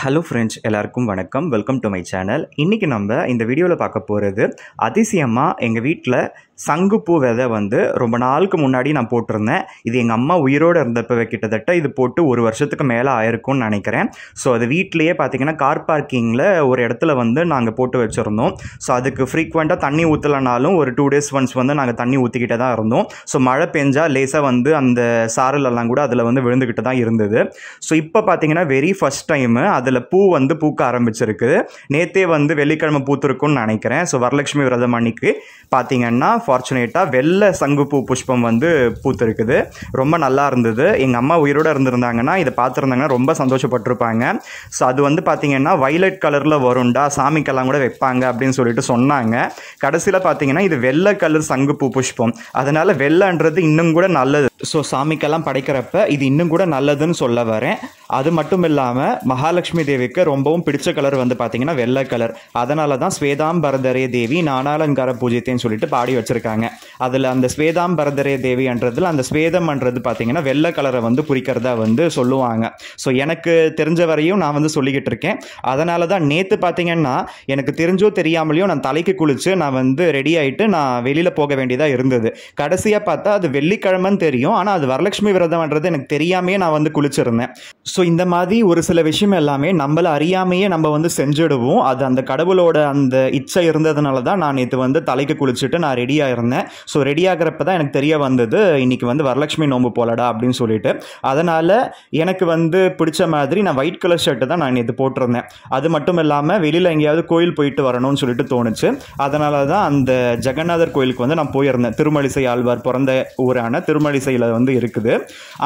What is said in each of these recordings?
Hello friends, எல்லாருக்கும் வணக்கம். Welcome to my channel. இன்றைக்கி நம்ம இந்த வீடியோவில் பார்க்க போகிறது அதிசயமாக எங்கள் வீட்டில் சங்குப்பூ விதை ரொம்ப நாளுக்கு முன்னாடி நான் போட்டிருந்தேன். இது எங்கள் அம்மா உயிரோடு இருந்தப்போ கிட்டத்தட்ட இது போட்டு ஒரு வருஷத்துக்கு மேலே ஆயிருக்கும்னு நினைக்கிறேன். ஸோ அது வீட்லேயே பார்த்திங்கன்னா கார் பார்க்கிங்கில் ஒரு இடத்துல நாங்கள் போட்டு வச்சுருந்தோம். ஸோ அதுக்கு ஃப்ரீக்வெண்ட்டாக தண்ணி ஊற்றலனாலும் ஒரு 2 days ஒன்ஸ் நாங்கள் தண்ணி ஊற்றிக்கிட்டே தான் இருந்தோம். ஸோ மழை பெஞ்சால் லேசாக அந்த சாரலெல்லாம் கூட அதில் விழுந்துக்கிட்டு தான் இருந்தது. ஸோ இப்போ பார்த்திங்கன்னா வெரி ஃபஸ்ட் டைமு அதில் பூ பூக்க ஆரம்பிச்சிருக்கு. நேற்றே வெள்ளிக்கிழமை பூத்துருக்குன்னு நினைக்கிறேன். ஸோ வரலட்சுமி விரதம் அன்னைக்கு பார்த்திங்கன்னா ஃபார்ச்சுனேட்டாக வெள்ளை சங்குப்பூ புஷ்பம் பூத்துருக்குது. ரொம்ப நல்லா இருந்தது. எங்கள் அம்மா உயிரோடு இருந்திருந்தாங்கன்னா இதை பார்த்துருந்தாங்கன்னா ரொம்ப சந்தோஷப்பட்டிருப்பாங்க. ஸோ அது பார்த்திங்கன்னா வைலட் கலரில் வரும்டா, சாமிக்கெல்லாம் கூட வைப்பாங்க அப்படின்னு சொல்லிட்டு சொன்னாங்க. கடைசியில் பார்த்திங்கன்னா இது வெள்ளை கலர் சங்குப்பூ புஷ்பம், அதனால் வெள்ளைன்றது இன்னும் கூட நல்லது. ஸோ சாமிக்கெல்லாம் படைக்கிறப்ப இது இன்னும் கூட நல்லதுன்னு சொல்ல வரேன். அது மட்டும் இல்லாமல் மகாலட்சுமி தேவிக்கு ரொம்பவும் பிடிச்ச கலர் பார்த்திங்கன்னா வெள்ளை கலர். அதனால தான் ஸ்வேதாம்பரதரே தேவி நானாலங்கார பூஜைத்தேன்னு சொல்லிட்டு பாடி வச்சுருக்காங்க. அதில் அந்த ஸ்வேதாம்பரதரே தேவின்றதில் அந்த ஸ்வேதம்ன்றது பார்த்திங்கன்னா வெள்ளை கலரை குறிக்கிறதா சொல்லுவாங்க. ஸோ எனக்கு தெரிஞ்ச வரையும் நான் சொல்லிக்கிட்டு இருக்கேன். அதனால தான் நேற்று பார்த்திங்கன்னா எனக்கு தெரிஞ்சோ தெரியாமலையோ நான் தலைக்கு குளித்து நான் ரெடி ஆகிட்டு நான் வெளியில் போக வேண்டியதாக இருந்தது. கடைசியாக பார்த்தா அது வெள்ளிக்கிழமைன்னு தெரியும், ஆனால் அது வரலட்சுமி விரதம்ன்றது எனக்கு தெரியாமையே நான் குளிச்சிருந்தேன். ஸோ இந்த மாதிரி ஒரு சில விஷயம் எல்லாமே நம்மளை அறியாமையே நம்ம செஞ்சுடுவோம். அது அந்த கடவுளோட அந்த இச்சை இருந்ததுனால தான் நான் நேற்று தலைக்கு குளிச்சுட்டு நான் ரெடியாக இருந்தேன். ஸோ ரெடி ஆகிறப்ப தான் எனக்கு தெரிய வந்தது இன்றைக்கி வரலட்சுமி நோம்பு போலடா அப்படின்னு சொல்லிட்டு. அதனால் எனக்கு பிடிச்ச மாதிரி நான் ஒயிட் கலர் ஷர்ட்டு தான் நான் நேற்று போட்டிருந்தேன். அது மட்டும் இல்லாமல் வெளியில் எங்கேயாவது கோயில் போயிட்டு வரணும்னு சொல்லிட்டு தோணுச்சு. அதனால தான் அந்த ஜெகநாதர் கோயிலுக்கு நான் போயிருந்தேன். திருமழிசை ஆழ்வார் பிறந்த ஊரான திருமழிசையில் இருக்குது.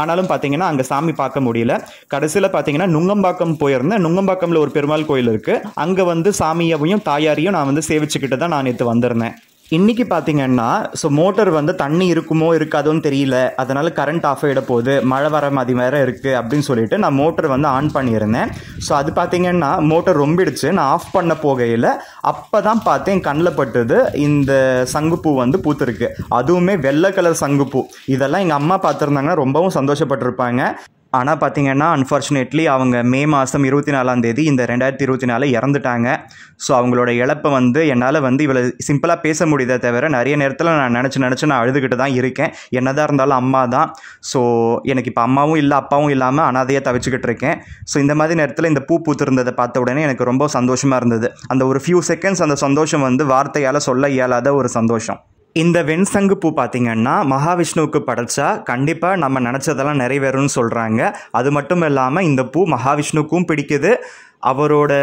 ஆனாலும் பார்த்தீங்கன்னா அங்கே சாமி பார்க்க முடியல. கடைசியில் பார்த்தீங்கன்னா நுங்கம்பாக்கம் போயிருந்தேன். நுங்கம்பாக்கம்ல ஒரு பெருமாள் கோயில் இருக்குது. அங்கே சாமியையும் தாயாரையும் நான் சேவிச்சுக்கிட்டு தான் நான் நேற்று வந்திருந்தேன். இன்றைக்கி பார்த்திங்கன்னா மோட்டர் தண்ணி இருக்குமோ இருக்காதோன்னு தெரியல, அதனால் கரண்ட் ஆஃப் ஆகிட போகுது, மழை வர மாதிரி வேறு இருக்குது அப்படின்னு சொல்லிட்டு நான் மோட்டர் ஆன் பண்ணியிருந்தேன். ஸோ அது பார்த்திங்கன்னா மோட்டர் ரொம்பிடுச்சு. நான் ஆஃப் பண்ண போகையில் அப்போ தான் பார்த்தேன் கண்ணில் பட்டுது இந்த சங்குப்பூ பூத்துருக்கு. அதுவுமே வெள்ளை கலர் சங்குப்பூ. இதெல்லாம் எங்கள் அம்மா பார்த்துருந்தாங்கன்னா ரொம்பவும் சந்தோஷப்பட்டிருப்பாங்க. ஆனால் பார்த்திங்கன்னா அன்ஃபார்ச்சுனேட்லி அவங்க மே மாதம் 24 இந்த 2024 இறந்துட்டாங்க. ஸோ அவங்களோட இழப்பை என்னால் இவ்வளோ சிம்பிளாக பேச முடியுதே தவிர நிறைய நேரத்தில் நான் நினச்சி நான் அழுதுகிட்டு தான் இருக்கேன். என்னதான் இருந்தாலும் அம்மா தான். ஸோ எனக்கு இப்போ அம்மாவும் இல்லை அப்பாவும் இல்லாமல் அனாதையாக தவிச்சுக்கிட்டு இருக்கேன். ஸோ இந்த மாதிரி நேரத்தில் இந்த பூ பூத்திருந்ததை பார்த்த உடனே எனக்கு ரொம்ப சந்தோஷமாக இருந்தது. அந்த ஒரு ஃபியூ செகண்ட்ஸ் அந்த சந்தோஷம் வார்த்தையால் சொல்ல இயலாத ஒரு சந்தோஷம். இந்த வெண்சங்கு பூ பார்த்திங்கன்னா மகாவிஷ்ணுவுக்கு படைச்சா கண்டிப்பாக நம்ம நினச்சதெல்லாம் நிறைவேறும்னு சொல்கிறாங்க. அது மட்டும் இல்லாமல் இந்த பூ மகாவிஷ்ணுவுக்கும் பிடிக்குது, அவரோட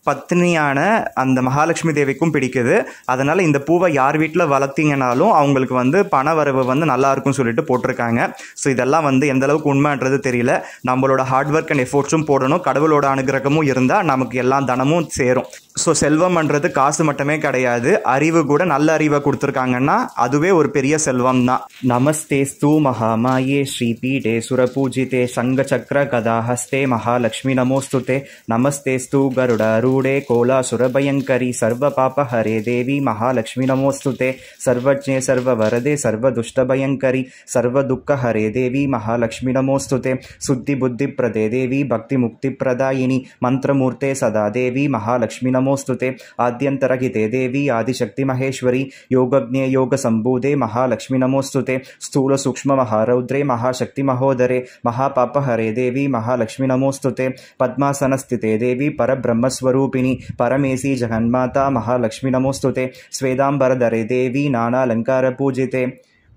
பத்னியான அந்த மகாலட்சுமி தேவிக்கும் பிடிக்குது. அதனால் இந்த பூவை யார் வீட்டில் வளர்த்திங்கனாலும் அவங்களுக்கு பண வரவு நல்லா இருக்கும்னு சொல்லிட்டு போட்டிருக்காங்க. ஸோ இதெல்லாம் எந்த அளவுக்கு உண்மைன்றது தெரியல. நம்மளோட ஹார்ட் ஒர்க் அண்ட் எஃபோர்ட்ஸும் போடணும், கடவுளோட அனுகிரகமும் இருந்தால் நமக்கு எல்லா தனமும் சேரும். ஸோ செல்வம்ன்றது காசு மட்டுமே கிடையாது, அறிவு கூட. நல்ல அறிவை கொடுத்துருக்காங்கன்னா அதுவே ஒரு பெரிய செல்வம் தான். நமஸ்தேஸ்து மகாமாயே ஸ்ரீபீடே சுரபூஜிதே சங்க சக்கர கதாஹஸ்தே மகாலட்சுமி நமோஸ்துதே. நமஸ்தேஸ்து கருடாரூடே கோலாசுரபயங்கரி சர்வ பாப ஹரே தேவி மகாலட்சுமி நமோஸ்துதே. சர்வஜ்ஞே சர்வ வரதே சர்வ துஷ்டபயங்கரி சர்வ துக்க ஹரே தேவி மகாலட்சுமி நமோஸ்துதே. சுத்தி புத்தி பிரதே தேவி பக்தி முக்தி பிரதாயினி மந்திரமூர்த்தே சதா தேவி மகாலட்சுமி நமோஸ்துதே. ஆத்யந்தரகிதே தேவி ஆதிசக்தி மகேஸ்வரி யோகஜ்ஞே யோக சம்பூதே மகாலட்சுமி நமோஸ்துதே. ஸ்தூல சூக்ஷ்ம மகாரௌத்ரே மகாசக்தி மகோதரே மகாபாப ஹரே தேவி மகாலட்சுமி நமோஸ்துதே. பத்மாசனஸ்திதே தேவி பரபிரம்மஸ்வரூபிணி பரமேசி ஜெகன்மாதா மகாலட்சுமி நமோஸ்துதே. ஸ்வேதாம்பரதரே தேவி நானாலங்கார பூஜிதே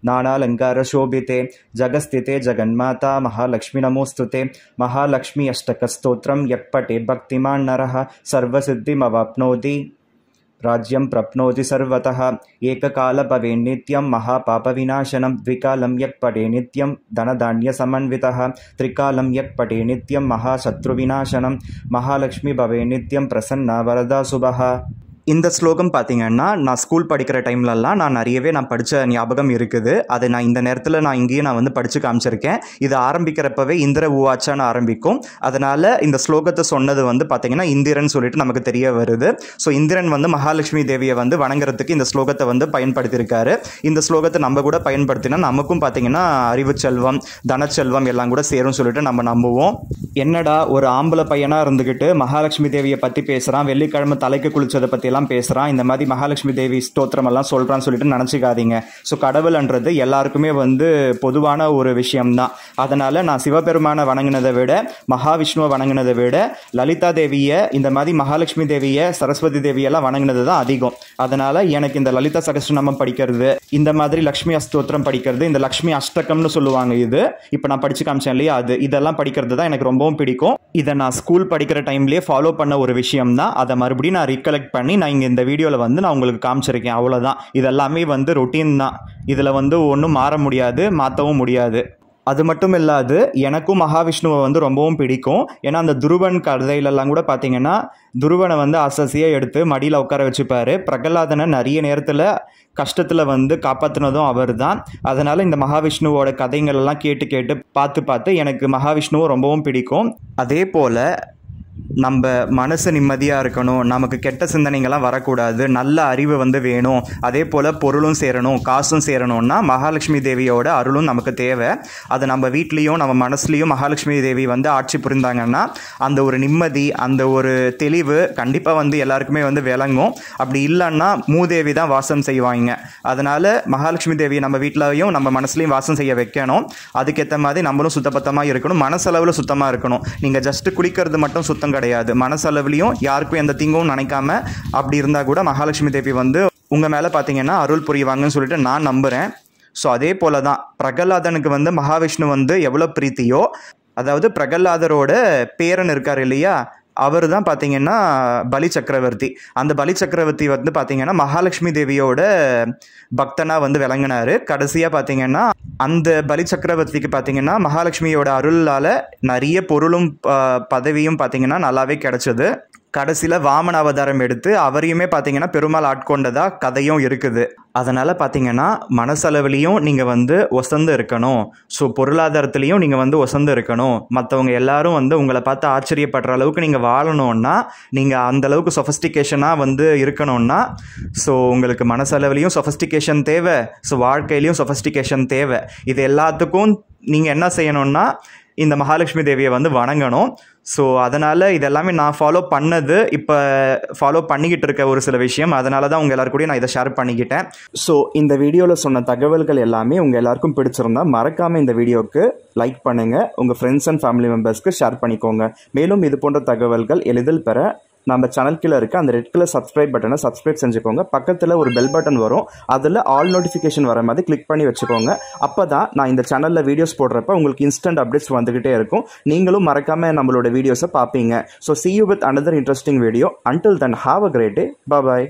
नानालंकार शोभिते जगस्थिते जगन्माता महालक्ष्मी नमोस्तुते. महालक्ष्मी अष्टकस्तोत्रम यत्पठे भक्तिमान् नरः सर्वसिद्धिमवाप्नोति राज्यं प्रप्नोति सर्वतः. एककाल भवेन् नित्यं महापापविनाशनं द्विकालं यत्पठे नित्यं धनधान्यसमन्वितः. त्रिकालं यत्पठे नित्यं महाशत्रुविनाशनं. महालक्ष्मी भवेन् नित्यं प्रसन्ना वरदा शुभः. இந்த ஸ்லோகம் பார்த்தீங்கன்னா நான் ஸ்கூல் படிக்கிற டைம்லலாம் நான் நிறையவே படித்த ஞாபகம் இருக்குது. அதை நான் இந்த நேரத்தில் நான் இங்கேயும் நான் படித்து காமிச்சிருக்கேன். இது ஆரம்பிக்கிறப்பவே இந்திர உவாச்சான்னு ஆரம்பிக்கும். அதனால் இந்த ஸ்லோகத்தை சொன்னது பார்த்தீங்கன்னா இந்திரன் சொல்லிட்டு நமக்கு தெரிய வருது. ஸோ இந்திரன் மகாலட்சுமி தேவியை வணங்குறதுக்கு இந்த ஸ்லோகத்தை பயன்படுத்தியிருக்காரு. இந்த ஸ்லோகத்தை நம்ம கூட பயன்படுத்தினா நமக்கும் பார்த்தீங்கன்னா அறிவு செல்வம், தனச்செல்வம் எல்லாம் கூட சேரும் சொல்லிட்டு நம்ம நம்புவோம். என்னடா ஒரு ஆம்பளை பையனாக இருந்துக்கிட்டு மகாலட்சுமி தேவியை பற்றி பேசுகிறான், வெள்ளிக்கிழமை தலைக்கு குளிச்சதை பற்றி பேசுறான், இந்த மாதிரி மகாலட்சுமி தேவி ஸ்தோத்திரம் எல்லாம் சொல்றான்னு சொல்லிட்டு நினைச்சுக்காதீங்க. ஸோ கடவுள்ன்றது எல்லாருக்குமே பொதுவான ஒரு விஷயம்தான். அதனால நான் சிவபெருமானை வணங்கினதை விட, மகாவிஷ்ணுவை வணங்கினதை விட, லலிதா தேவியை, இந்த மாதிரி மகாலட்சுமி தேவியை, சரஸ்வதி தேவியெல்லாம் வணங்கினது தான் அதிகம். அதனால எனக்கு இந்த லலிதா சகஸ்ரநாமம் படிக்கிறது, இந்த மாதிரி லக்ஷ்மி அஸ்தோத்திரம் படிக்கிறது, இந்த லக்ஷ்மி அஷ்டகம்னு சொல்லுவாங்க, இது இப்போ நான் படிச்சு காமிச்சேன் இல்லையா, இதெல்லாம் படிக்கிறது தான் எனக்கு ரொம்பவும் பிடிக்கும். இதை நான் ஸ்கூல் படிக்கிற டைம்லேயே ஃபாலோ பண்ண ஒரு விஷயம் தான். அதை மறுபடியும் நான் ரீகலெக்ட் பண்ணி நான் இங்கே இந்த வீடியோவில் நான் உங்களுக்கு காமிச்சிருக்கேன். அவ்வளோதான். இதெல்லாமே ரொட்டீன் தான். இதில் ஒன்றும் மாற முடியாது, மாற்றவும் முடியாது. அது மட்டும் இல்லாது எனக்கும் மகாவிஷ்ணுவை ரொம்பவும் பிடிக்கும். ஏன்னா அந்த துருவன் கதையிலெல்லாம் கூட பார்த்தீங்கன்னா துருவனை அசசியாக எடுத்து மடியில் உட்கார வச்சுப்பார். பிரகலாதனை நிறைய நேரத்தில் கஷ்டத்தில் காப்பாற்றினதும் அவர் தான். அதனால் இந்த மகாவிஷ்ணுவோட கதைங்களெல்லாம் கேட்டு கேட்டு பார்த்து எனக்கு மகாவிஷ்ணுவும் ரொம்பவும் பிடிக்கும். அதே போல் நம்ம மனசு நிம்மதியாக இருக்கணும், நமக்கு கெட்ட சிந்தனைகள்லாம் வரக்கூடாது, நல்ல அறிவு வேணும், அதே போல் பொருளும் சேரணும், காசும் சேரணும்னா மகாலட்சுமி தேவியோட அருளும் நமக்கு தேவை. அது நம்ம வீட்லேயும் நம்ம மனசுலேயும் மகாலட்சுமி தேவி ஆட்சி புரிந்தாங்கன்னா அந்த ஒரு நிம்மதி, அந்த ஒரு தெளிவு கண்டிப்பாக எல்லாருக்குமே விளங்கும். அப்படி இல்லைன்னா மூதேவி தான் வாசம் செய்வாங்க. அதனால் மகாலட்சுமி தேவியை நம்ம வீட்லையும் நம்ம மனசுலையும் வாசம் செய்ய வைக்கணும். அதுக்கேற்ற மாதிரி நம்மளும் சுத்தபத்தமாக இருக்கணும், மனசளவில் சுத்தமாக இருக்கணும். நீங்கள் ஜஸ்ட்டு குளிக்கிறது மட்டும் சுத்தம் கிடையாது, மனசளவுலையும் யாருக்கும் எந்த தீங்கும் நினைக்காம அப்படி இருந்தால் கூட மகாலட்சுமி தேவி உங்கள் மேலே பார்த்தீங்கன்னா அருள் புரிவாங்கன்னு சொல்லிட்டு நான் நம்புகிறேன். ஸோ அதே போல தான் பிரகலாதனுக்கு மகாவிஷ்ணு எவ்வளோ பிரீத்தியோ, அதாவது பிரகலாதரோட பேரன் இருக்கார் இல்லையா, அவர் தான் பார்த்தீங்கன்னா பலி சக்கரவர்த்தி. அந்த பலி சக்கரவர்த்தி பார்த்தீங்கன்னா மகாலட்சுமி தேவியோட பக்தனாக விளங்கினார். கடைசியாக பார்த்தீங்கன்னா அந்த பலி சக்கரவர்த்திக்கு பார்த்தீங்கன்னா மகாலட்சுமியோட அருளால் நிறைய பொருளும் பதவியும் பார்த்தீங்கன்னா நல்லாவே கிடைச்சது. கடைசியில் வாமன அவதாரம் எடுத்து அவரையுமே பார்த்தீங்கன்னா பெருமாள் ஆட்கொண்டதா கதையும் இருக்குது. அதனால் பார்த்தீங்கன்னா மனசளவுலேயும் நீங்கள் ஒசந்து இருக்கணும், ஸோ பொருளாதாரத்துலேயும் நீங்கள் ஒசந்து இருக்கணும். மற்றவங்க எல்லாரும் உங்களை பார்த்து ஆச்சரியப்படுற அளவுக்கு நீங்கள் வாழணும்னா, நீங்கள் அந்தளவுக்கு சொஃபஸ்டிகேஷனாக இருக்கணும்னா, ஸோ உங்களுக்கு மனசளவுலேயும் சொஃபஸ்டிகேஷன் தேவை, ஸோ வாழ்க்கையிலையும் சொஃபஸ்டிகேஷன் தேவை. இது எல்லாத்துக்கும் நீங்கள் என்ன செய்யணும்னா இந்த மகாலட்சுமி தேவியை வணங்கணும். ஸோ அதனால் இதெல்லாமே நான் ஃபாலோ பண்ணது, இப்போ ஃபாலோ பண்ணிக்கிட்டு இருக்க ஒரு சில விஷயம். அதனால தான் உங்கள் எல்லாருக்கூடயும் நான் இதை ஷேர் பண்ணிக்கிட்டேன். ஸோ இந்த வீடியோவில் சொன்ன தகவல்கள் எல்லாமே உங்கள் எல்லாருக்கும் பிடிச்சிருந்தா மறக்காமல் இந்த வீடியோவுக்கு லைக் பண்ணுங்கள், உங்கள் ஃப்ரெண்ட்ஸ் அண்ட் ஃபேமிலி மெம்பர்ஸ்க்கு ஷேர் பண்ணிக்கோங்க. மேலும் இது போன்ற தகவல்கள் எளிதில் பெற நம்ம சேனல் கீழே இருக்க அந்த ரெட் கலர் சப்ஸ்கிரைப் பட்டனை சப்ஸ்கிரைப் செஞ்சுக்கோங்க. பக்கத்தில் ஒரு பெல் பட்டன் வரும், அதில் ஆல் நோட்டிஃபிகேஷன் வர மாதிரி கிளிக் பண்ணி வச்சுக்கோங்க. அப்போ தான் நான் இந்த சேனலில் வீடியோஸ் போடுறப்ப உங்களுக்கு இன்ஸ்டன்ட் அப்டேட்ஸ் வந்துக்கிட்டே இருக்கும். நீங்களும் மறக்காமல் நம்மளோட வீடியோஸை பார்ப்பீங்க. So see you with another interesting video. Until then, have a great day. Bye bye.